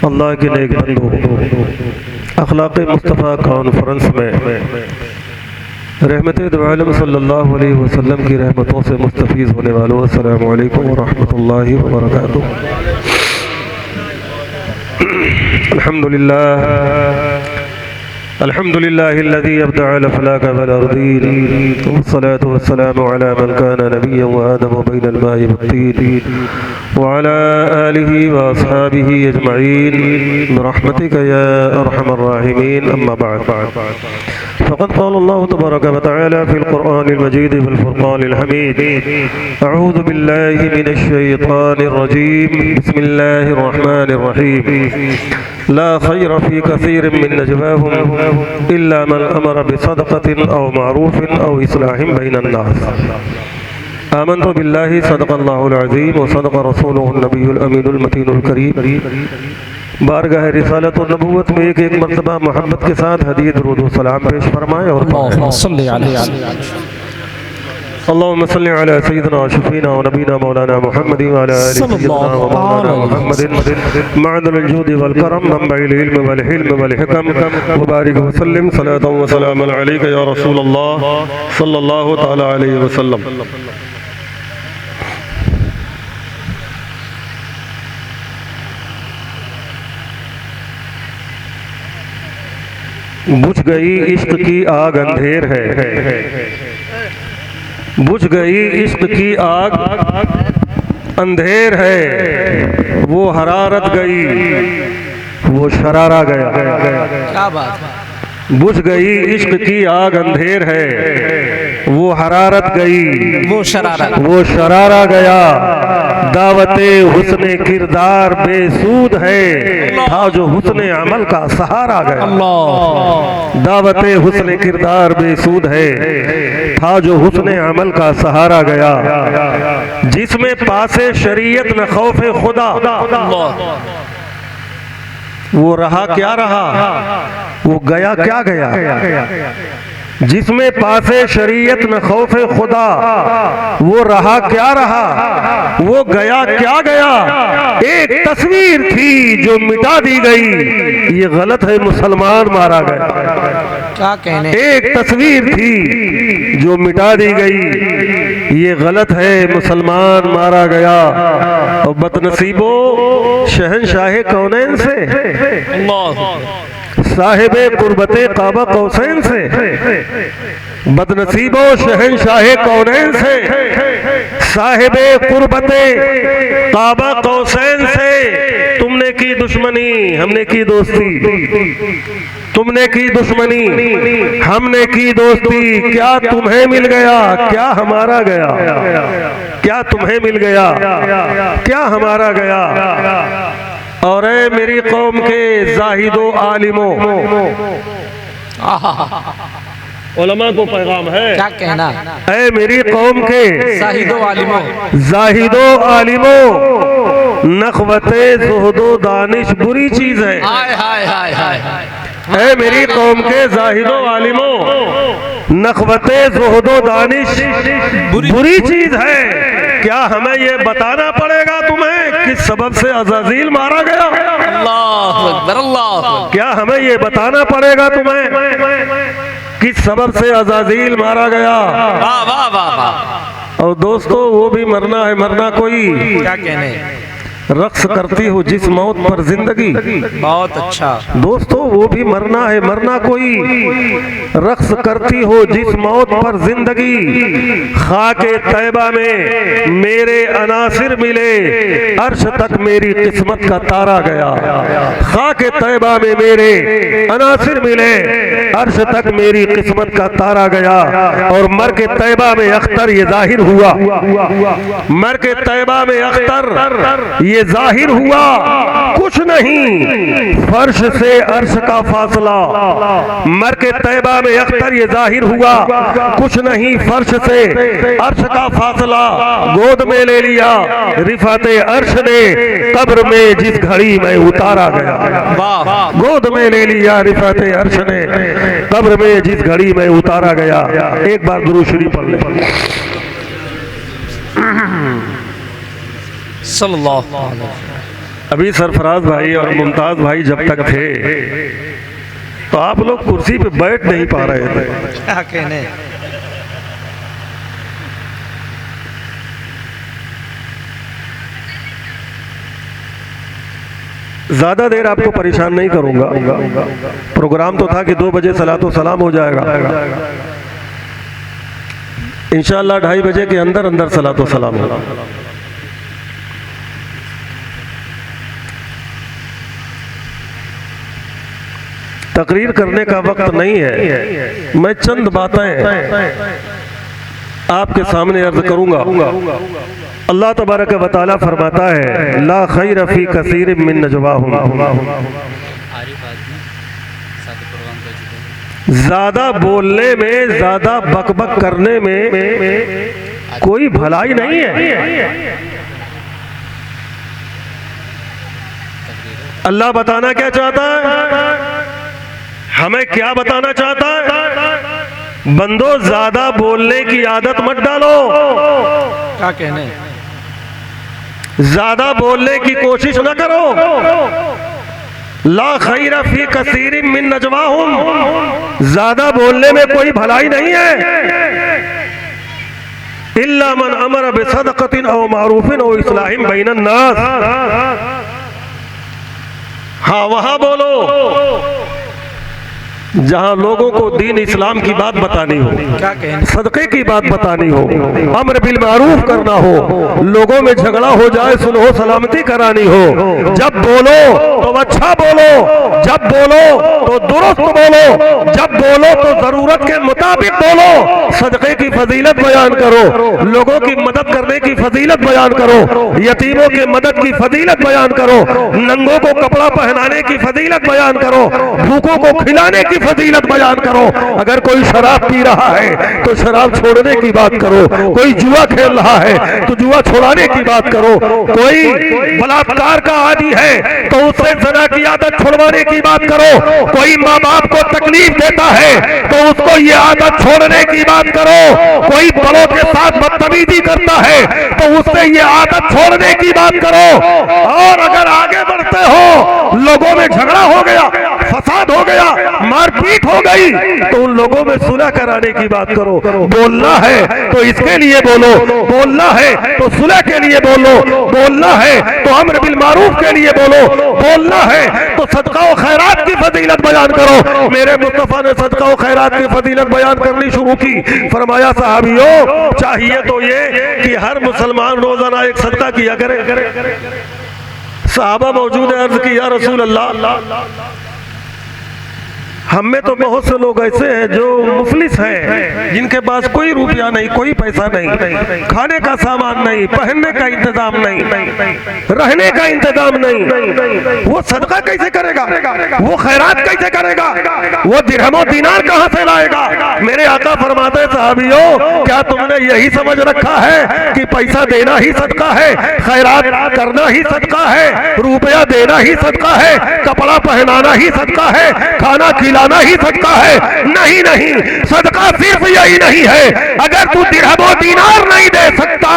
अल्लाह के नेक बंदो, अखलाक़ मुस्तफ़ा कॉन्फ्रेंस में रहमत दो आलम सल्लल्लाहु अलैहि वसल्लम की रहमतों से मुस्तफ़ीज़ होने वालों, अस्सलामु अलैकुम व रहमतुल्लाहि व बरकातुहू। अल्हम्दुलिल्लाहिल्लज़ी अब्दअ फ़लाक वल अर्दीन वस्सलातु वस्सलामु अला मन कान नबिय्यन व आदम बैनल माइ वत्तीन व अला आलिहि व अस्हाबिहि अजमईन बिरहमतिका या अरहमर राहिमीन। अम्मा बअद, फ़क़द क़ाल अल्लाहु तबारक व तआला फ़िल क़ुरआनिल मजीद वल फ़ुरक़ानिल हमीद, अऊज़ु बिल्लाहि मिनश शैतानिर रजीम, बिस्मिल्लाहिर रहमानिर रहीम। ला खैर फ़ी कसीरिन मिन नजवाहुम इल्ला मन अमर बिसदक़तिन औ मारूफ़िन औ इस्लाहिम बैनन नास। आमन्तु बिल्लाहि सदक़ल्लाहुल अज़ीम व सदक़ रसूलुहुन नबियुल अमीनुल मतीनुल करीम। बारगाह रिसालत और नबूवत में एक मरतबा मोहब्बत के साथ हदीय दुरूद व सलाम पेश फरमाएं और अल्लाहुम्मा सल्लि अला सय्यिदिना शफ़ीना व नबीना मौलाना मुहम्मद व अला आलि सय्यिदिना व मौलाना मुहम्मदिन मअदनुल जूदि वल करम मंबइल इल्म वल हिल्म वल हिकम व बारिक व सल्लिम सलातन व सलामन अलैका या रसूलल्लाह सल्लल्लाहु तआला अलैहि वसल्लम। बुझ गई इश्क की आग अंधेर है, बुझ गई इश्क की आग अंधेर है, वो हरारत गई वो शरारा गया। क्या बात है। बुझ गई इश्क की आग अंधेर है, वो हरारत गई वो शरारा गया। दावते हुस्ने किरदार बेसूद है, था जो हुस्ने अमल का सहारा गया। दावते हुस्ने किरदार बेसूद है, था जो हुस्ने अमल का सहारा गया। जिसमें पासे शरीयत न खौफे खुदा, वो रहा क्या रहा, वो गया क्या गया। जिसमें पासे शरीयत न खौफे खुदा, वो रहा क्या रहा, वो गया क्या गया। एक तस्वीर थी जो मिटा दी गई, ये गलत है मुसलमान मारा गया। क्या कहने। एक तस्वीर थी जो मिटा दी गई, ये गलत है मुसलमान मारा गया। और बदनसीबो शहंशाहे कौनैन से, साहिबे कुर्बते काबा कौसैन से, बदनसीबो शहंशाहे कौनैन से, साहिबे कुर्बते काबा कौसैन से। तुमने की दुश्मनी हमने की दोस्ती, तुमने की दुश्मनी हमने की दोस्ती। क्या तुम्हें मिल गया क्या हमारा गया, क्या तुम्हें मिल गया क्या हमारा गया। और ऐ मेरी कौम के जाहिदो आलिमों, उलमा को पैगाम है। क्या कहना। ऐ मेरी कौम के जाहिदो आलिमों, नखवते ज़ुहदो दानिश बुरी चीज है। हाय हाय हाय हाय। ऐ मेरी कौम के जाहिदो आलिमों, नखवते ज़ुहदो दानिश बुरी चीज है। क्या हमें ये बताना पड़ेगा तुम्हें किस सबब से अज़ाज़ील मारा गया। अल्लाह अकबर, अल्लाह अकबर। क्या हमें ये बताना पड़ेगा तुम्हें किस सबब से अज़ाज़ील मारा गया। वाह वाह वाह वाह। और दोस्तों वो भी मरना है मरना कोई, क्या कहने। रक्स करती हो जिस मौत पर जिंदगी। बहुत अच्छा। दोस्तों वो भी मरना है मरना कोई, रक्स करती हो जिस मौत पर जिंदगी। खाके तैबा में मेरे अनासिर मिले, अर्श तक मेरी किस्मत का तारा गया। खाके तैबा में मेरे अनासिर मिले, अर्श तक मेरी किस्मत का तारा गया। और मर के तैबा में अख्तर ये जाहिर हुआ, मर के तैबा में अख्तर ये जाहिर हुआ। कुछ नहीं फर्श से अर्श का फासला, मर के तैबा में अख्तर ये जाहिर हुआ। कुछ नहीं फर्श से अर्श का फासला, गोद में ले लिया रिफाते अर्श ने, कब्र में जिस घड़ी में उतारा गया। गोद में ले लिया रिफाते अर्श ने, कब्र में जिस घड़ी में उतारा गया। एक बार दुरूद शरीफ पढ़ ले। सल्लल्लाहु अलैहि वसल्लम। अभी सरफराज भाई और मुमताज भाई जब तक थे तो आप लोग कुर्सी पे बैठ नहीं पा रहे थे। क्या कहने। ज्यादा देर आपको परेशान नहीं करूंगा। प्रोग्राम तो था कि 2 बजे सलातो सलाम हो जाएगा। इंशाअल्लाह 2:30 बजे के अंदर अंदर सलातो सलाम होगा। तकरीर करने का वक्त नहीं है, मैं चंद बातें आपके सामने अर्ज करूंगा। अल्लाह तबारक व तआला फरमाता है, ला खैर फी कसीर मिन नजवाहुम, ज्यादा बोलने में, ज्यादा बकबक करने में कोई भलाई नहीं है। अल्लाह बताना क्या चाहता है, हमें क्या बताना चाहता है? बंदो ज्यादा बोलने की आदत मत डालो। क्या कहने। ज्यादा बोलने की कोशिश न करो। ला खैर फी कसीर मिन नजवाहुम, ज्यादा बोलने में कोई भलाई नहीं है। इल्ला मन अमर बिसदक़तिन औ मारूफिन औ इस्लाहिम बैनन नास, हाँ वहां बोलो जहां लोगों को दीन इस्लाम की बात बतानी हो, क्या कहने। सदक़े की बात बतानी हो, अम्र बिल मारूफ करना हो, लोगों में झगड़ा हो जाए सुलह सलामती करानी हो, जब बोलो तो अच्छा बोलो, जब बोलो तो दुरुस्त बोलो, जब बोलो तो जरूरत के मुताबिक बोलो। सदक़े की फजीलत बयान करो, लोगों की मदद करने की फजीलत बयान करो, यतीमों की मदद की फजीलत बयान करो, नंगों को कपड़ा पहनाने की फजीलत बयान करो, भूखों को खिलाने की फजीलत बयान करो। अगर कोई शराब पी रहा है तो शराब छोड़ने की बात करो, कोई जुआ खेल रहा है तो जुआ छुड़ाने की बात करो, कोई बलात्कार का आदी है तो उससे ज़िना की आदत छुड़वाने की बात करो, कोई माँ बाप को तकलीफ देता है तो उसको ये आदत छोड़ने की बात करो, कोई बड़ों के साथ बदतमीजी करता है तो उससे ये आदत छोड़ने की बात करो। और अगर आगे बढ़ते हो, लोगों में झगड़ा हो गया, फसाद हो गया, मारपीट हो गई, तो उन लोगों में सुलह कराने की बात करो। बोलना है तो इसके लिए बोलो, बोलना है तो सुलह के लिए बोलो, बोलना है तो अम्र बिल मारूफ के लिए बोलो, बोलना है तो सदका व खैरात की फजीलत बयान करो। मेरे मुस्तफा ने सदका व खैरात की फजीलत बयान करनी शुरू की। फरमाया साहबियों, चाहिए तो ये कि हर मुसलमान रोजाना एक सदका किया करे। सहाबा मौजूद है, अर्ज की या रसूल अल्लाह, हम में तो बहुत से लोग ऐसे हैं जो मुफलिस हैं, जिनके पास कोई रुपया नहीं, कोई पैसा नहीं, खाने का सामान नहीं, पहनने का इंतजाम नहीं, रहने का इंतजाम नहीं, वो सदका कैसे करेगा, वो खैरात कैसे करेगा, वो दिरहमो दीनार कहां से लाएगा। मेरे आका फरमाते साहबियों, क्या तुमने यही समझ रखा है कि पैसा देना ही सदका है, खैरात करना ही सदका है, रुपया देना ही सदका है, कपड़ा पहनाना ही सदका है, खाना खिलाना ही सदका है? नहीं नहीं, सदका सिर्फ यही नहीं है। अगर तू दिरहमो दीनार नहीं दे सकता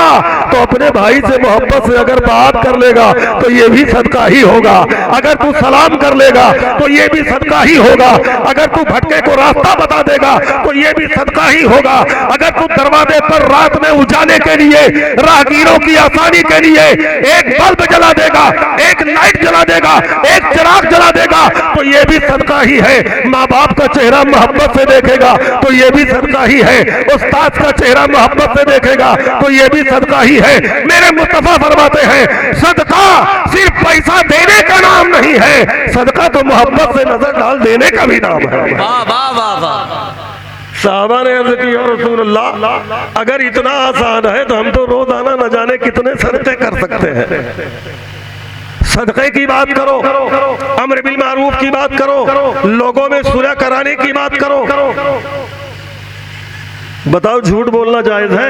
तो अपने भाई से मोहब्बत से अगर बात कर लेगा तो ये भी सदका ही होगा। अगर तू सलाम कर लेगा तो ये भी सदका ही होगा। अगर तू भटके को रास्ता बता देगा तो ये भी सदका ही होगा। अगर तू दरवाजे पर रात में उजाले के लिए, राहगीरों की आसानी के लिए एक बल्ब जला देगा, एक लाइट जला देगा, एक चिराग जला देगा तो ये भी सदका ही है। माँ बाप का चेहरा मोहब्बत से देखेगा तो ये भी सदका ही है। उस्ताद का चेहरा मोहब्बत से देखेगा तो ये भी सदका ही है। मेरे मुस्तफा फरमाते हैं, सदका सिर्फ पैसा देने का नाम नहीं है, सदका तो मोहब्बत से नजर डाल देने का भी नाम है। वाह वाह वाह वाह। साहबा ने अर्ज की, या रसूल अल्लाह, अगर इतना आसान है तो हम तो रोजाना न जाने कितने सदके कर सकते हैं। सदक़े की बात करो, अम्र बिल मारूफ की बात करो, लोगों में सुलह कराने की बात करो। बताओ, झूठ बोलना जायज है?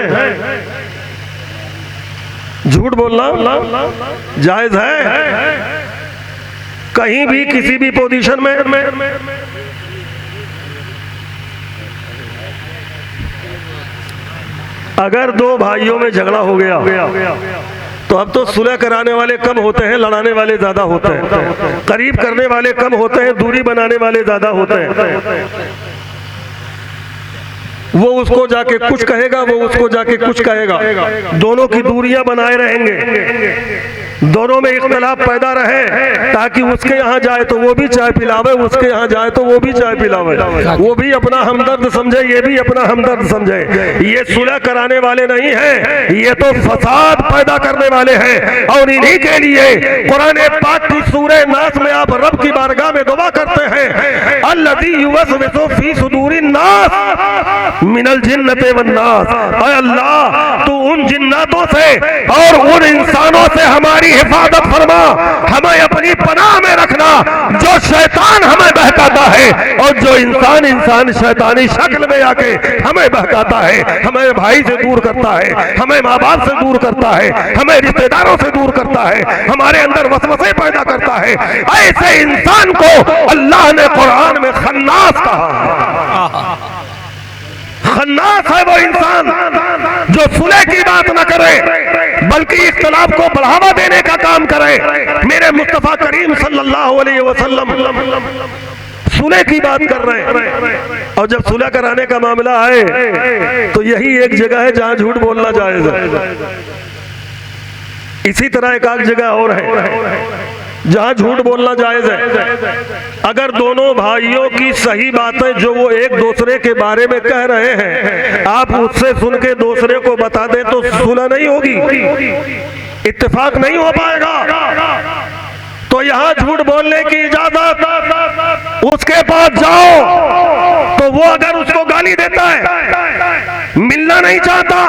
झूठ बोलना जायज है? कहीं भी किसी भी पोजीशन में अगर दो भाइयों में झगड़ा हो गया तो अब तो सुलह कराने वाले कम होते हैं, लड़ाने वाले ज्यादा होते हैं। करीब करने वाले कम होते हैं, दूरी बनाने वाले ज्यादा होते हैं। वो उसको जाके कुछ कहेगा, वो उसको जाके कुछ कहेगा, दोनों की दूरियां बनाए रहेंगे, दोनों में इख्तलाफ पैदा रहे, ताकि उसके यहाँ जाए तो वो भी चाय पिलावे, उसके यहाँ जाए तो वो भी चाय पिलावे, वो भी अपना हमदर्द समझे, ये भी अपना हमदर्द समझे। ये सुलह कराने वाले नहीं हैं, ये तो फसाद पैदा करने वाले हैं। और इन्हीं के लिए कुरान पाक की सूरह नास में आप रब की बारगाह में दुआ करते हैं, अल्लज़ी युवस्विसु फी सुदूरिन नास मिनल जिन्नति वन नास। ऐ अल्लाह, तू उन जिन्नातों से और उन इंसानों से हमारी हिफाजत फरमा, हमें अपनी पनाह में रखना, जो शैतान हमें बहकाता है और जो इंसान शैतानी शक्ल में आके हमें बहकाता है, हमें भाई से दूर करता है, हमें माँ बाप से दूर करता है, हमें रिश्तेदारों से दूर करता है, हमारे अंदर वसवसे पैदा करता है। ऐसे इंसान को अल्लाह ने कुरान में खन्नास कहा। खन्नास है वो इंसान जो सुलह की बात न करे, बल्कि इख्तिलाफ को बढ़ावा देने का काम करे। मेरे मुस्तफा करीम सल्लल्लाहु अलैहि वसल्लम सुलह की बात कर रहे हैं, और जब सुलह कराने का मामला है तो यही एक जगह है जहां झूठ बोलना जायज है। इसी तरह एक आध जगह और है जहां झूठ बोलना जायज है। अगर दोनों भाइयों की सही बातें जो वो एक दूसरे के बारे में कह रहे हैं, आप उससे सुन के दूसरे को बता दें तो सुलह नहीं होगी, इत्तेफाक नहीं हो पाएगा। तो यहाँ झूठ बोलने की इजाजत, उसके पास जाओ तो वो अगर उसको गाली देता है, मिलना नहीं चाहता,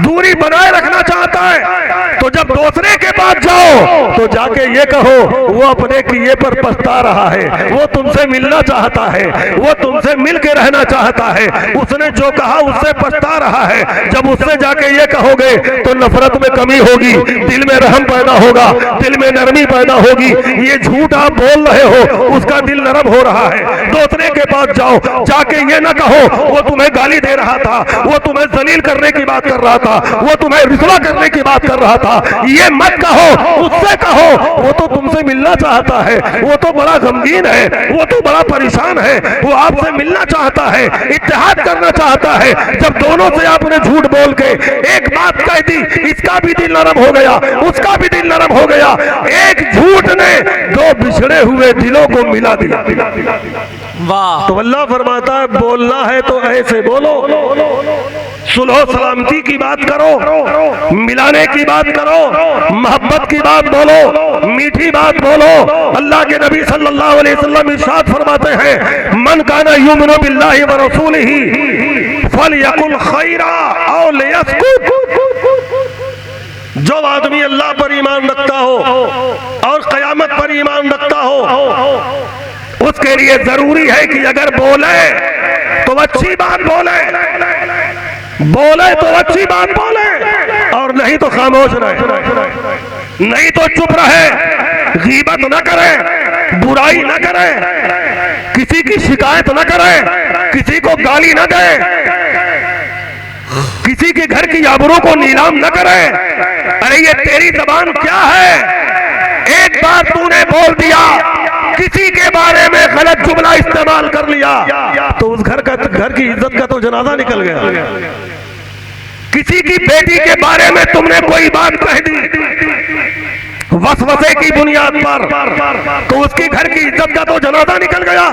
दूरी बनाए रखना चाहता है, तो जब दूसरे के पास जाओ तो जाके ये कहो वो अपने किए पर पछता रहा है, वो तुमसे मिलना चाहता है, वो तुमसे मिल के रहना चाहता है, उसने जो कहा उससे पछता रहा है। जब उससे जाके ये कहोगे तो नफरत में कमी होगी, दिल में रहम पैदा होगा, दिल में नरमी पैदा होगी। ये झूठ आप बोल रहे हो, उसका दिल नरम हो रहा है। दूसरे के पास जाओ, जाके ये ना कहो वो तुम्हें गाली दे रहा था, वो तुम्हें जलील करने की बात कर रहा था, वो तुम्हें रिसवा करने की बात कर रहा था, ये मत कहो। उससे कहो वो तो तुमसे मिलना चाहता है, वो तो बड़ा गमगीन है, वो तो बड़ा परेशान है, वो आपसे मिलना चाहता है, इत्तेहाद करना चाहता है। जब दोनों से आपने झूठ बोल के एक बात कह दी, इसका भी दिल नरम हो गया, उसका भी दिल नरम हो गया। एक झूठ ने दो बिछड़े हुए दिलों को मिला दिया। वाह। तो अल्लाह फरमाता है बोलना है तो ऐसे बोलो, सुलह सलामती की बात करो, मिलाने की बात करो, मोहब्बत की बात बोलो, मीठी बात बोलो। अल्लाह के नबी सल्लल्लाहु अलैहि वसल्लम इरशाद फरमाते हैं, मन काना युमिनु बिल्लाहि व रसूलिही फलयकुल खैरा औ लियस्कुत। जो आदमी अल्लाह पर ईमान रखता हो और क़यामत पर ईमान रखता हो, उसके लिए जरूरी है कि अगर बोले तो अच्छी बात बोले, बोले तो अच्छी बात बोले, और नहीं तो खामोश रहे, नहीं तो चुप रहे, गीबत न करे, बुराई न करे, किसी की शिकायत न करे, किसी को गाली न दे, किसी के घर की आबरू को नीलाम न करे। अरे ये तेरी जबान क्या है? एक बार तूने बोल दिया, किसी के बारे में गलत जुमला इस्तेमाल कर लिया तो उस घर की इज्जत का तो जनाजा निकल गया। किसी की बेटी के बारे में तुमने कोई बात कह दी वसवसे की बुनियाद पर तो उसकी घर की इज्जत का तो जनाजा निकल गया।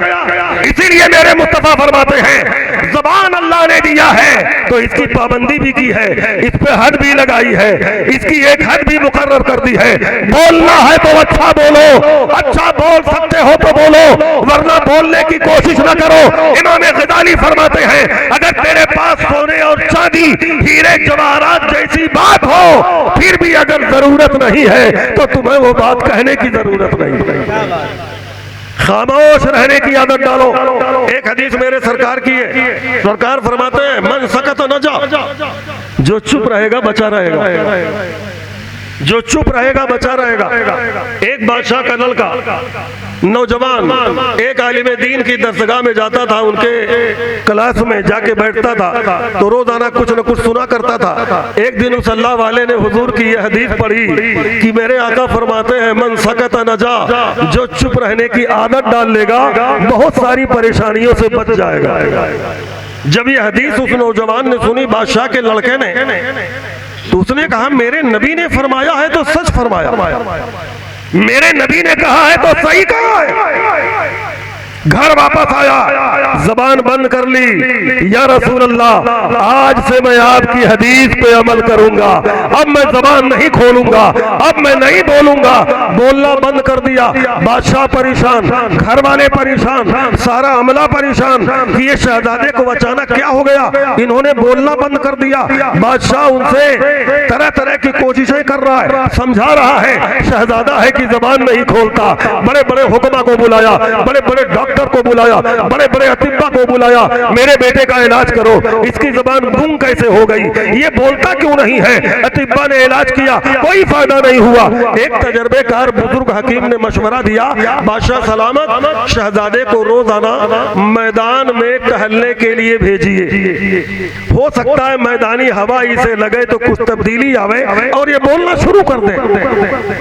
इसीलिए मेरे मुस्तफा फरमाते हैं, ज़बान अल्लाह ने दिया है तो इसकी पाबंदी भी की है, इस पे हद भी लगाई है, इसकी एक हद भी मुकर्रर कर दी है। बोलना है तो अच्छा बोलो, अच्छा बोल सकते हो तो बोलो, वरना बोलने की कोशिश न करो। इमाम ग़ज़ाली फरमाते हैं, अगर तेरे पास सोने और चांदी, हीरे जवाहरात जैसी बात हो, फिर भी अगर जरूरत नहीं है तो तुम्हें वो बात कहने की जरूरत नहीं। खामोश रहने की आदत डालो। एक हदीस मेरे सरकार की है, सरकार फरमाते हैं, मन सकत न जा, जो चुप रहेगा बचा रहेगा, जो चुप रहेगा बचा रहेगा। एक बादशाह का लड़का नौजवान एक आलिम दीन की दरसगाह में जाता था, उनके क्लास में जाके बैठता था तो रोजाना कुछ न कुछ सुना करता था। एक दिन उस अल्लाह वाले ने हुजूर की यह हदीस पढ़ी कि मेरे आका फरमाते हैं मन सकत नजा, जो चुप रहने की आदत डाल लेगा बहुत सारी परेशानियों से बच जाएगा। जब यह हदीस उस नौजवान ने सुनी, बादशाह के लड़के ने, तो उसने कहा मेरे नबी ने फरमाया है तो सच फरमाया, मेरे नबी ने कहा है तो सही कहा है। घर वापस आया, जबान बंद कर ली, या रसूल अल्लाह आज से मैं आपकी हदीस पे अमल करूंगा, अब मैं जबान नहीं खोलूंगा, अब मैं नहीं बोलूंगा। बोलना बंद कर दिया। बादशाह परेशान, घर वाले परेशान, सारा अमला परेशान कि ये शहजादे को अचानक क्या हो गया, इन्होंने बोलना बंद कर दिया। बादशाह उनसे तरह तरह की कोशिशें कर रहा है, समझा रहा है, शहजादा है कि जबान नहीं खोलता। बड़े बड़े हुक्मा को बुलाया, बड़े बड़े डॉक्टर को बुलाया, बड़े बड़े अतिब्बा को बुलाया, मेरे बेटे का इलाज करो, इसकी जबान गूंग कैसे हो गई, ये बोलता क्यों नहीं है। अतिब्बा ने इलाज किया, कोई फायदा नहीं हुआ। एक तजर्बेकार बुजुर्ग हकीम ने मशवरा दिया, बादशाह सलामत शहजादे को रोजाना मैदान में टहलने के लिए भेजिए, हो सकता है मैदानी हवा इसे लगे तो कुछ तब्दीली आवे और ये बोलना शुरू कर दे।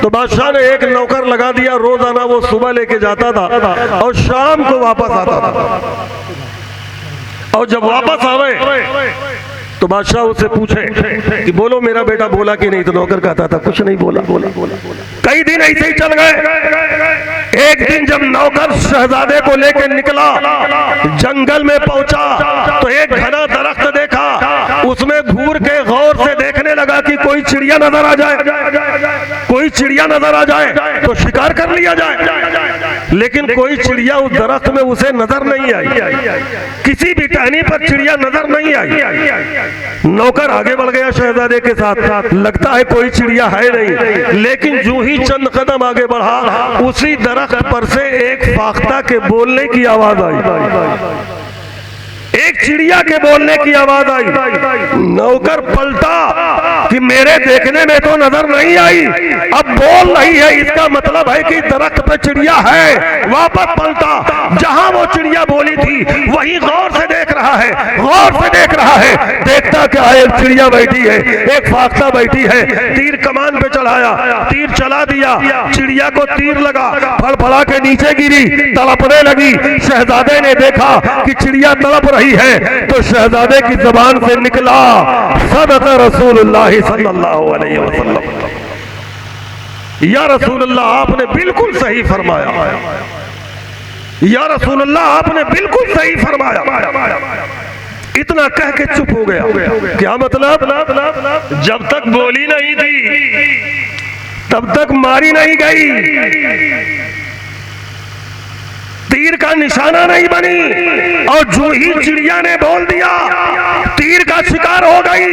तो बादशाह ने एक नौकर लगा दिया, रोजाना वो सुबह लेके जाता था और शाम को वापस आता था। और जब वापस आवे तो बादशाह उससे पूछे कि बोलो मेरा बेटा बोला कि नहीं, तो नौकर कहता था कुछ नहीं बोला। कई दिन ऐसे ही चल गए। एक दिन जब नौकर शहजादे को लेकर निकला, जंगल में पहुंचा तो एक घना दरख्त देखा, उसमें घूर के गौर से देखने लगा कि कोई चिड़िया नजर आ जाए, कोई चिड़िया नजर आ जाए तो शिकार कर लिया जाए। लेकिन कोई चिड़िया उस दरख्त में उसे नजर नहीं आई, किसी भी टहनी पर चिड़िया नजर नहीं आई। नौकर आगे बढ़ गया शहजादे के साथ, लगता है कोई चिड़िया है नहीं। लेकिन जो ही चंद कदम आगे बढ़ा, उसी दरख्त पर से एक फाख्ता के बोलने की आवाज आई, एक चिड़िया के बोलने की आवाज आई। नौकर पलटा कि मेरे देखने में तो नजर नहीं आई, अब बोल रही है, इसका मतलब है कि दरख्त पे चिड़िया है। वापस पलटा, जहां वो चिड़िया बोली थी वहीं गौर से देख रहा है, गौर से देख रहा है। देखता क्या है, एक चिड़िया बैठी है, एक फाख्ता बैठी है। तीर कमान पे चढ़ाया, तीर चला दिया, चिड़िया को तीर लगा, फड़फड़ा के नीचे गिरी, तड़पने लगी। शहजादे ने देखा कि चिड़िया तड़प रही है तो शहजादे की जबान से निकला, सदका रसूलुल्लाह सल्लल्लाहु अलैहि वसल्लम, या रसूलुल्लाह आपने बिल्कुल सही फरमाया, या रसूलुल्लाह आपने बिल्कुल सही फरमाया। इतना कह के चुप हो गया। क्या मतलब, जब तक बोली नहीं थी तब तक मारी नहीं गई, तीर का निशाना नहीं बनी, और जो ही चिड़िया ने बोल दिया तीर का शिकार हो गई।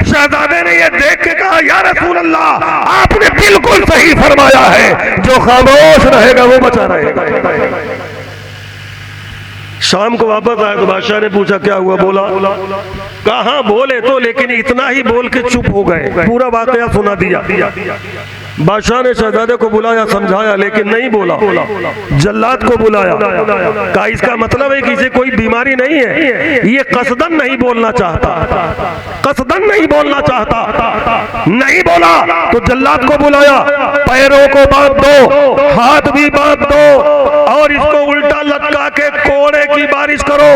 शहजादे ने यह देख के कहा, या रसूल अल्लाह आपने बिल्कुल सही फरमाया है, जो खामोश रहेगा वो बचा रहेगा। शाम को वापस आया तो बादशाह ने पूछा क्या हुआ, बोला, कहा बोले तो, लेकिन इतना ही बोल के चुप हो गए। पूरा वाकया सुना दिया। बादशाह ने शहजादे को बुलाया, समझाया, लेकिन नहीं बोला। जल्लाद को बुलाया, कहा इसका मतलब है कि इसे कोई बीमारी नहीं है, ये कसदन नहीं बोलना चाहता, कसदन नहीं बोलना चाहता। नहीं बोला तो जल्लाद को बुलाया, पैरों को बांध दो, हाथ भी बांध दो, और इसको उल्टा लटका के कोड़े की बारिश करो,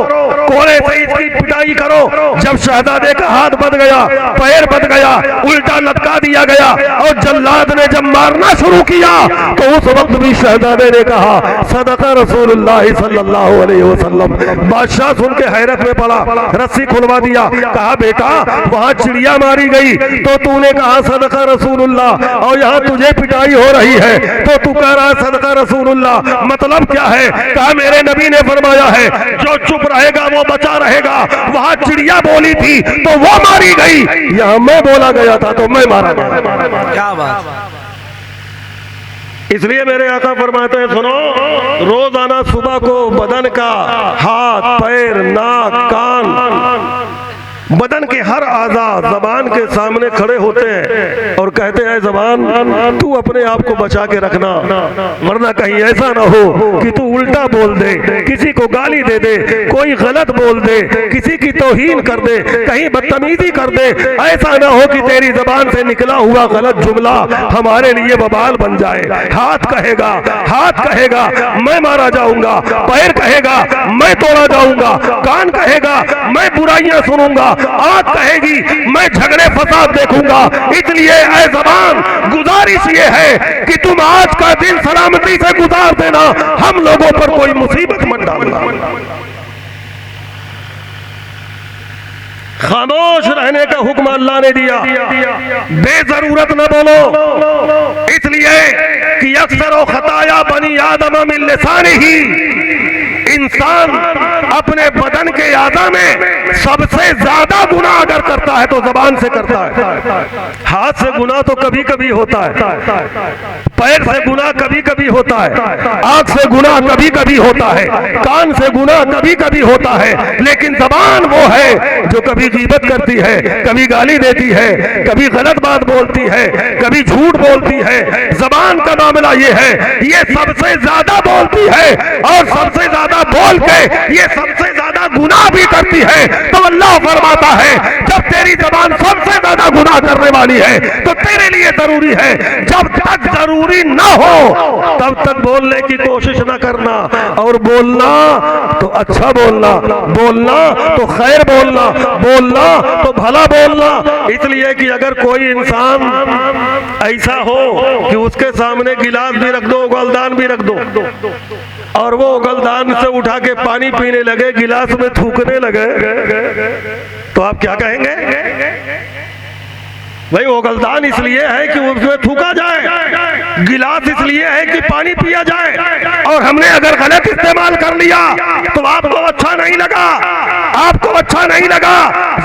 कोड़े से इसकी पिटाई करो। जब शहजादे का हाथ बंध गया, पैर बंध गया, उल्टा लटका दिया गया, और जल्लाद ने जब मारना शुरू किया तो उस वक्त भी शहजादे ने कहा, सदका रसूलुल्लाह सल्लल्लाहु अलैहि वसल्लम। बादशाह सुन के हैरत में पड़ा, रस्सी खुलवा दिया, कहा बेटा वहां चिड़िया मारी गई तो तूने कहा सदका रसूलुल्लाह, और यहाँ तुझे पिटाई हो रही है तो तू कह रहा सदका रसूलुल्लाह, मतलब क्या है? कहा मेरे नबी ने फरमाया है, जो चुप रहेगा वो बचा रहेगा। वहां चिड़िया बोली थी तो वो मारी गई, यहाँ मैं बोला गया था तो मैं मारा गया। क्या बात। इसलिए मेरे आका फरमाते हैं, सुनो, रोजाना सुबह को बदन का हाथ, पैर, नाक, कान, बदन के हर आज़ा जबान के सामने खड़े होते हैं और कहते हैं जबान तू अपने आप को बचा के रखना, वरना कहीं ऐसा ना हो कि तू उल्टा बोल दे, किसी को गाली दे दे, कोई गलत बोल दे, किसी की तौहीन कर दे, कहीं बदतमीजी कर दे। ऐसा ना हो कि तेरी जबान से निकला हुआ गलत जुमला हमारे लिए वबाल बन जाए। हाथ कहेगा मैं मारा जाऊंगा, पैर कहेगा मैं तोड़ा जाऊंगा, कान कहेगा मैं बुराइयां सुनूंगा, आंख कहेगी मैं झगड़े फसाद देखूंगा। इसलिए ऐ ज़बान, गुजारिश ये है कि तुम आज का दिन सलामती से गुजार देना, हम लोगों पर कोई मुसीबत मत डालना। खामोश रहने का हुक्म अल्लाह ने दिया, बेजरूरत न बोलो, इसलिए कि अक्सर खताया बनी आदम मिन लिसानिही, इंसान अपने बदन के आज़ा में सबसे ज्यादा गुनाह अगर करता है तो जबान से करता है। हाथ से गुनाह तो कभी कभी होता है, पैर से गुनाह कभी कभी होता है, आंख से गुनाह कभी कभी होता है, कान से गुनाह कभी कभी होता है, लेकिन जबान वो है जो कभी गीबत करती है, कभी गाली देती है, कभी गलत बात बोलती है, कभी झूठ बोलती है। जबान का मामला ये है, ये सबसे ज्यादा बोलती है और सबसे ज्यादा बोल के ये सबसे ज्यादा गुनाह भी करती है। तो अल्लाह फरमाता है जब तेरी जबान सबसे ज्यादा गुनाह करने वाली है तो तेरे लिए जरूरी है, जब तक जरूरी ना हो तब तक बोलने की कोशिश ना करना, और बोलना तो अच्छा बोलना, बोलना तो खैर बोलना, बोलना तो भला बोलना। इसलिए कि अगर कोई इंसान ऐसा हो कि उसके सामने गिलास भी रख दो, उगलदान भी रख दो, और वो उगलदान से उठा के पानी पीने लगे, गिलास में थूकने लगे, तो आप क्या कहेंगे? भाई उगलदान इसलिए है कि उसमें थूका जाए, गिलास इसलिए है कि पानी पिया जाए, और हमने अगर गलत इस्तेमाल कर लिया तो आपको अच्छा नहीं लगा, आपको अच्छा नहीं लगा।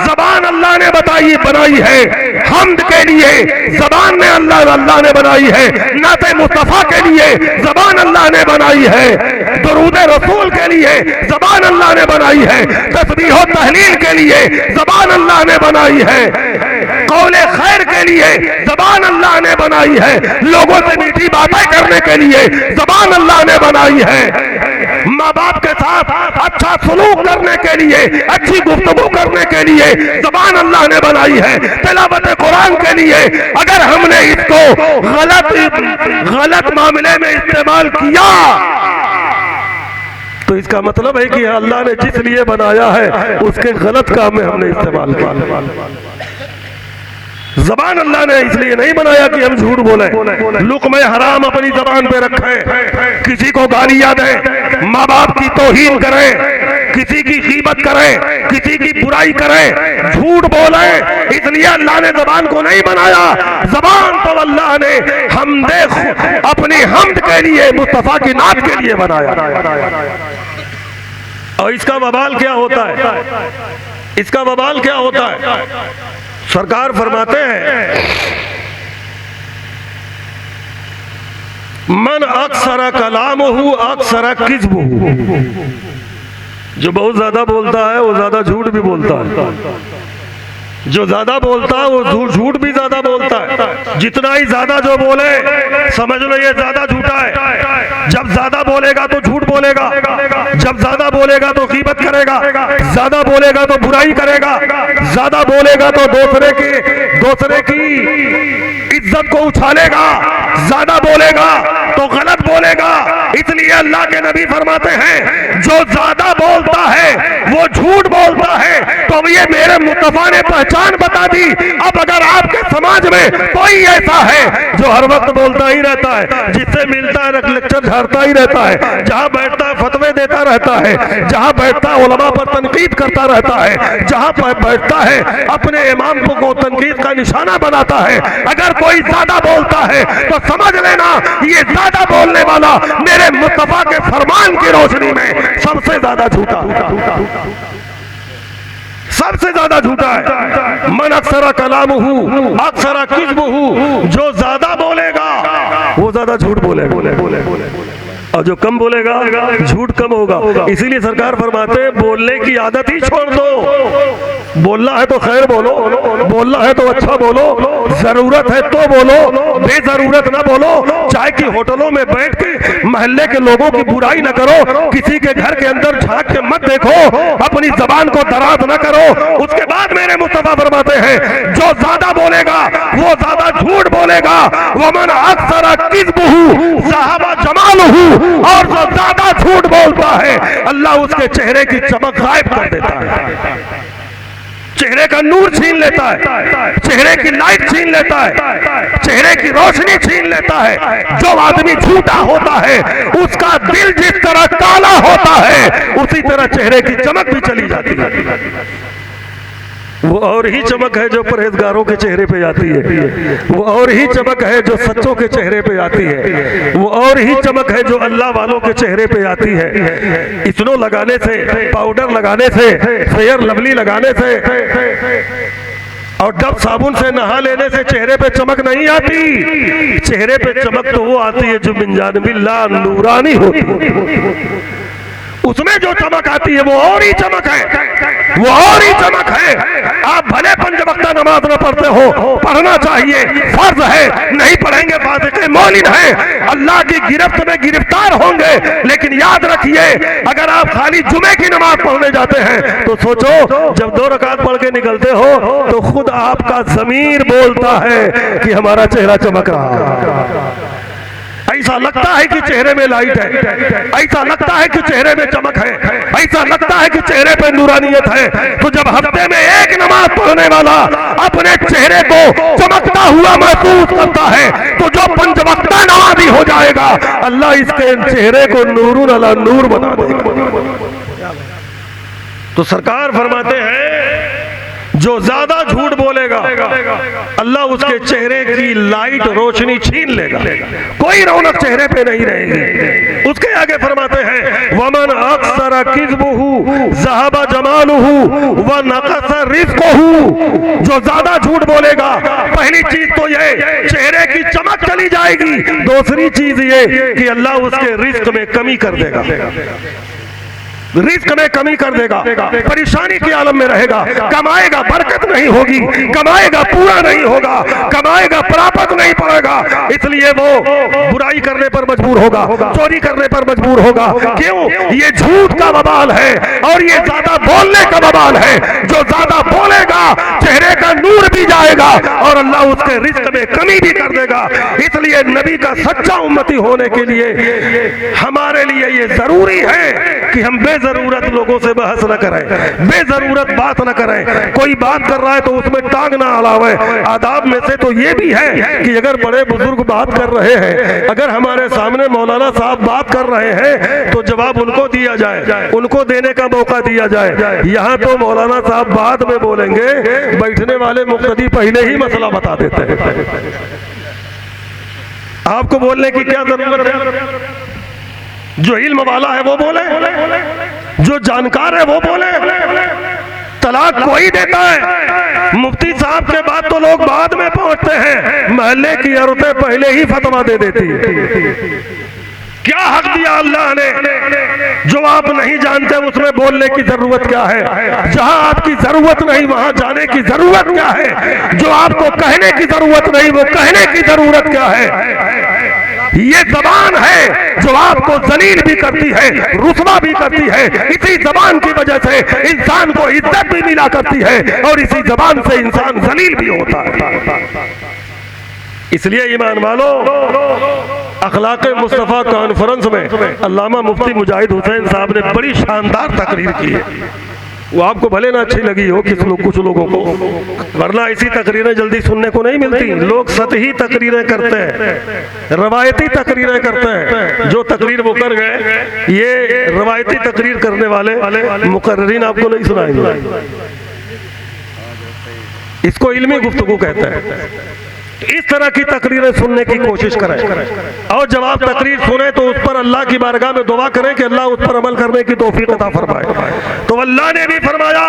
जबान अल्लाह ने बनाई है हम्द के लिए, जबान में अल्लाह ने बनाई है नाते मुस्तफा के लिए, जबान अल्लाह ने बनाई है दुरूद रसूल के लिए, जबान अल्लाह ने बनाई है तस्बीह और तहलील के लिए, जबान अल्लाह ने बनाई है कौले खैर के लिए, जबान अल्लाह ने बनाई है लोगों से मीठी बातें करने के लिए, जबान अल्लाह ने बनाई है माँ बाप के साथ अच्छा सलूक करने के लिए, अच्छी गुफ्तगू करने के लिए, जबान अल्लाह ने बनाई है तिलावत कुरान के लिए। अगर हमने इसको गलत मामले में इस्तेमाल किया तो इसका मतलब है कि अल्लाह ने जिस लिए बनाया है उसके गलत काम में हमने इस्तेमाल किया। जबान अल्लाह ने इसलिए नहीं बनाया कि हम झूठ बोले, लुक़्मे हराम अपनी जबान पे रखें, किसी को गालियां दें, माँ बाप की तौहीन करें, किसी की गीबत करें, किसी की बुराई करें, झूठ बोले, इसलिए अल्लाह ने जबान को नहीं बनाया। जबान तो अल्लाह ने अपनी हम्द के लिए, मुस्तफा की नात के लिए बनाया। और इसका वबाल क्या होता है? इसका वबाल क्या होता है? सरकार फरमाते हैं मन अक्सरा कलामहु अक्सरा किज़्बहु, जो बहुत ज्यादा बोलता है वो ज्यादा झूठ भी बोलता है, जो ज्यादा बोलता है वो झूठ भी ज्यादा बोलता है। जितना ही ज्यादा जो बोले समझ लो ये ज्यादा झूठा है। जब ज्यादा बोलेगा तो झूठ बोलेगा, जब ज्यादा बोलेगा तो गीबत करेगा, ज्यादा बोलेगा तो बुराई करेगा, ज्यादा बोलेगा तो दूसरे की इज्जत को उछालेगा, ज्यादा बोलेगा तो गलत बोलेगा। इसलिए अल्लाह के नबी फरमाते हैं जो ज्यादा बोलता है वो झूठ बोलता है। तो ये मेरे मुस्तफा ने पहचान बता दी। अब अगर आपके समाज में कोई ऐसा है जो हर वक्त बोलता ही रहता है, जिससे मिलता है लेक्चर झाड़ता ही रहता है, जहां बैठता है फतवे देता रहता है, जहां बैठता है उलमा पर तनकीद करता रहता है, जहां बैठता है अपने इमाम को तनकीद का निशाना बनाता है, अगर कोई ज्यादा बोलता है तो समझ लेना ये ज्यादा बोलने वाला मेरे मुस्तफा के फरमान की रोशनी में सबसे ज्यादा झूठा, सबसे ज्यादा झूठा है। मन अक्सरा कलामहु अक्सरा किज़्बहु, जो ज्यादा बोलेगा वो ज्यादा झूठ बोलेगा, और जो कम बोलेगा झूठ कम होगा। इसीलिए सरकार फरमाते हैं बोलने की आदत ही छोड़ दो। बोलना है तो खैर बोलो, बोलना है तो अच्छा बोलो, जरूरत है तो बोलो, बेजरूरत ना बोलो। चाय की होटलों में बैठ के मोहल्ले के लोगों की बुराई ना करो, किसी के घर के अंदर झांक के मत देखो, अपनी जबान को दराज ना करो। उसके बाद मेरे मुस्तफा फरमाते हैं, जो ज्यादा बोलेगा वो ज्यादा झूठ बोलेगा। वमन अक्सर किज़्बुहु ज़हबा जमालुहु, और जो ज्यादा झूठ बोलता है अल्लाह उसके चेहरे की चमक गायब कर देता है, चेहरे का नूर छीन लेता है, चेहरे की लाइट छीन लेता है, चेहरे की रोशनी छीन लेता है। जो आदमी झूठा होता है उसका दिल जिस तरह काला होता है उसी तरह चेहरे की चमक भी चली जाती है। वो और ही चमक है जो परहेजगारों के चेहरे पे आती है, वो और ही चमक है जो सच्चों के चेहरे पे आती है, वो और ही चमक है जो अल्लाह वालों के चेहरे पे आती है। स्नो लगाने से, पाउडर लगाने से, फेयर लवली लगाने से और डब साबुन से नहा लेने से चेहरे पे चमक नहीं आती। चेहरे पे चमक तो वो आती है जो मिन जानिबिल्लाह नूरानी होती है, उसमें जो चमक आती है वो और ही चमक है, वो और ही चमक है। आप भले 5 वक्त नमाज न पढ़ते हो, पढ़ना चाहिए, फर्ज है, नहीं पढ़ेंगे फासिक मौलिन है, अल्लाह की गिरफ्त में गिरफ्तार होंगे। लेकिन याद रखिए, अगर आप खाली जुमे की नमाज पढ़ने जाते हैं तो सोचो, जब 2 रकात पढ़ के निकलते हो तो खुद आपका ज़मीर बोलता है कि हमारा चेहरा चमक रहा है। ऐसा लगता है कि चेहरे में लाइट है, ऐसा लगता है कि चेहरे में चमक है, ऐसा लगता है कि चेहरे पे नूरानियत है। तो जब हफ्ते में 1 नमाज पढ़ने वाला अपने चेहरे को चमकता हुआ महसूस करता है तो जो 5 वक्त नमाजी हो जाएगा अल्लाह इसके चेहरे को नूरुन अला नूर बना देगा। तो सरकार फरमाते हैं, जो ज्यादा झूठ बोलेगा अल्लाह उसके चेहरे की लाइट रोशनी छीन लेगा, कोई रौनक चेहरे पे नहीं रहेगी। उसके आगे फरमाते हैं, वमन अक्सर किज़्बुहु ज़हबा जमालुहु व नक़स रिज़्क़ुहु, जो ज्यादा झूठ बोलेगा पहली चीज तो ये चेहरे की चमक चली जाएगी, दूसरी चीज ये कि अल्लाह उसके रिज़्क़ में कमी कर देगा, रिस्क में कमी कर देगा, परेशानी के आलम में रहेगा, कमाएगा बरकत नहीं होगी, कमाएगा पूरा नहीं होगा, कमाएगा प्राप्त नहीं पड़ेगा। इसलिए वो बुराई करने पर मजबूर होगा, चोरी करने पर मजबूर होगा। क्यों? ये झूठ का बवाल है और ये ज्यादा बोलने का बवाल है। जो ज्यादा बोलेगा चेहरे का नूर भी जाएगा और अल्लाह उसके रिस्क में कमी भी कर देगा। इसलिए नबी का सच्चा उम्मती होने के लिए हमारे लिए ये जरूरी है कि हम बेजरूरत लोगों से बहस न करें, बेजरूरत बात न करें। कोई बात कर रहा है तो उसमें टांग ना अड़ावे। आदाब में से तो ये भी है कि अगर बड़े बुजुर्ग बात कर रहे हैं, अगर हमारे सामने मौलाना साहब बात कर रहे हैं तो जवाब उनको दिया जाए, उनको देने का मौका दिया जाए। यहाँ तो मौलाना साहब बाद में बोलेंगे, बैठने वाले मुक्तदी पहले ही मसला बता देते हैं। आपको बोलने की क्या जरूरत है? जो इल्म वाला है वो बोले, जो जानकार है वो बोले। तलाक कोई देता है, मुफ्ती साहब के बाद तो लोग बाद में पहुंचते हैं, मोहल्ले की औरतें पहले ही फतवा दे देती है। क्या हक दिया अल्लाह ने? जो आप नहीं जानते उसमें बोलने की जरूरत क्या है? जहां आपकी जरूरत नहीं वहां जाने की जरूरत क्या है? जो आपको कहने की जरूरत नहीं वो कहने की जरूरत क्या है? ये जबान है जो आपको जलील भी करती है, रुसवा भी करती है। इसी जबान की वजह से इंसान को इज्जत भी मिला करती है और इसी जबान से इंसान जलील भी होता है। इसलिए ईमान वालो, अखलाक मुस्तफ़ा कॉन्फ्रेंस में अल्लामा मुफ्ती मुजाहिद हुसैन साहब ने बड़ी शानदार तकरीर की है। वो आपको भले ना अच्छी लगी हो कुछ लोगों को, वरना ऐसी तकरीरें जल्दी सुनने को नहीं मिलती। लोग सतही तकरीरें करते हैं, रवायती तकरीरें करते हैं। जो तकरीर वो कर गए, ये रवायती तकरीर करने वाले मुकर्रिरीन आपको नहीं सुनाएंगे। इसको इल्मी गुफ्तगू कहते हैं। इस तरह की तकरीरें सुनने की कोशिश करें और जब आप तकरीर सुने तो उस पर अल्लाह की बारगाह में दुआ करें कि अल्लाह उस पर अमल करने की तौफीक अता फरमाए। तो अल्लाह ने भी फरमाया,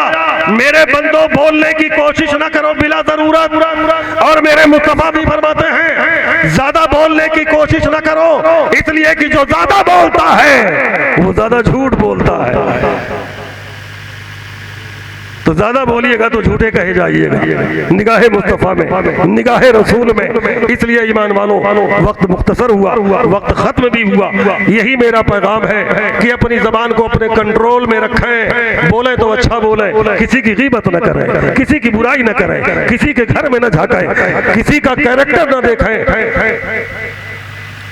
मेरे बंदो बोलने की कोशिश ना करो बिला जरूरत। और मेरे मुस्तफा भी फरमाते हैं, ज्यादा बोलने की कोशिश ना करो, इसलिए कि जो ज्यादा बोलता है वो ज्यादा झूठ बोलता है। तो ज्यादा बोलिएगा तो झूठे कहे जाइएगा निगाह मुस्तफा में, निगाह रसूल में। इसलिए ईमान वालों, वक्त मुख्तसर हुआ, वक्त खत्म भी हुआ। यही मेरा पैगाम है कि अपनी जबान को अपने कंट्रोल में रखें। बोले तो अच्छा बोले, किसी की गीबत न करें, किसी की बुराई न करें, किसी के घर में न झांकें, किसी का कैरेक्टर न देखें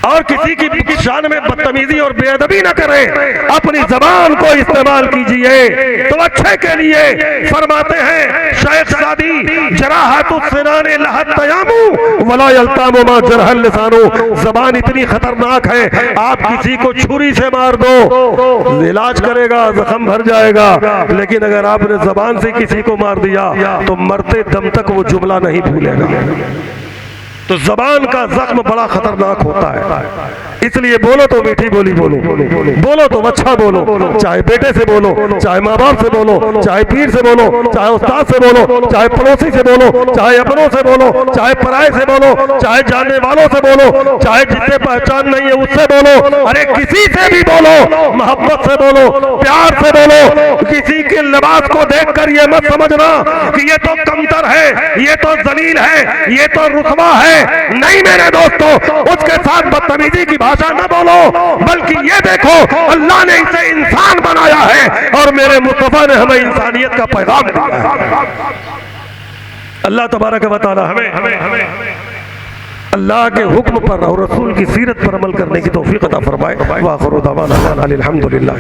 और किसी की शान में बदतमीजी और बेअदबी न करें। अपनी जबान को इस्तेमाल कीजिए तो अच्छे के लिए। फरमाते हैं शेख सादी, जराहतुस्सिनाने लहत तयामु वला यल्तामु मा जरहल लिसानु। जबान इतनी खतरनाक है, आप किसी को छुरी से मार दो, इलाज करेगा, जख्म भर जाएगा, लेकिन अगर आपने जबान से किसी को मार दिया तो मरते दम तक वो जुमला नहीं भूलेगा। तो जबान का जख्म बड़ा खतरनाक होता है। इसलिए बोलो तो मीठी बोली बोलो, बोलो तो अच्छा बोलो, चाहे बेटे से बोलो, चाहे माँ बाप से बोलो, चाहे पीर से बोलो, चाहे उस्ताद से बोलो, चाहे पड़ोसी से बोलो, चाहे अपनों से बोलो, चाहे पराये से बोलो, चाहे जानने वालों से बोलो, चाहे जिससे पहचान नहीं है उससे बोलो, अरे किसी से भी बोलो, मोहब्बत से बोलो, प्यार से बोलो। किसी के लिबास को देखकर ये मत समझना कि ये तो कमतर है, ये तो जलील है, ये तो रुतबा है। नहीं मेरे दोस्तों, उसके साथ बदतमीजी की भाषा न बोलो, बल्कि ये देखो अल्लाह ने इसे इंसान बनाया है और मेरे मुस्तफा ने हमें इंसानियत का पैगाम दिया है। अल्लाह तबारक व तआला हमें अल्लाह के हुक्म पर और रसूल की सीरत पर अमल करने की तौफीक अता फरमाए। व आखिरु दअवाना अनिल हम्दुलिल्लाह।